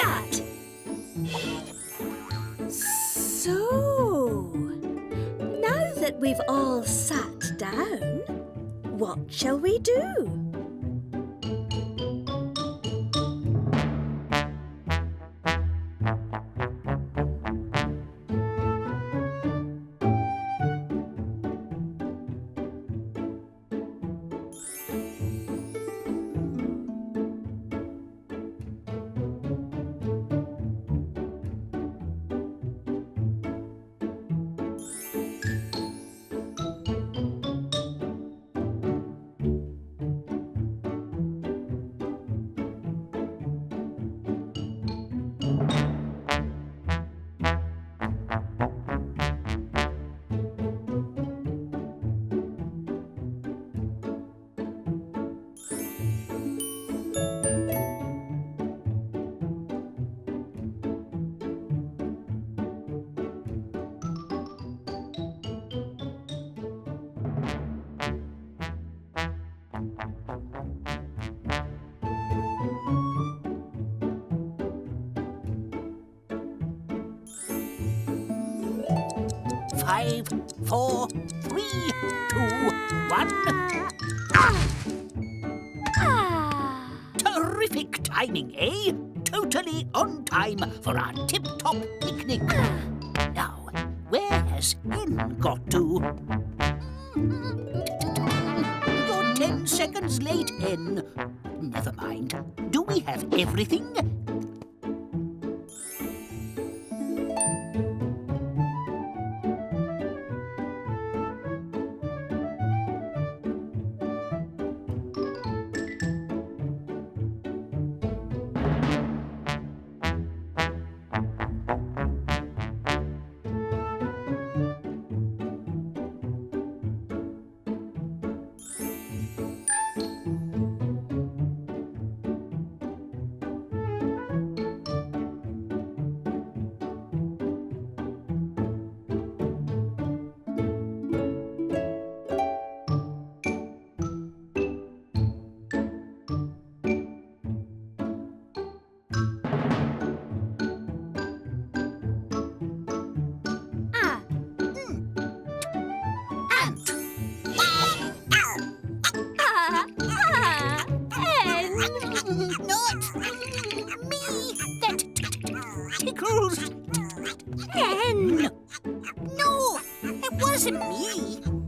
that. So, now that we've all sat down, what shall we do? 5, 4, 3, 2, 1. Terrific timing, eh? Totally on time for our tip-top picnic. Now, where has N got to? You're 10 seconds late, N. Never mind. Do we have everything? Not me! That tickles! N! No, it wasn't me.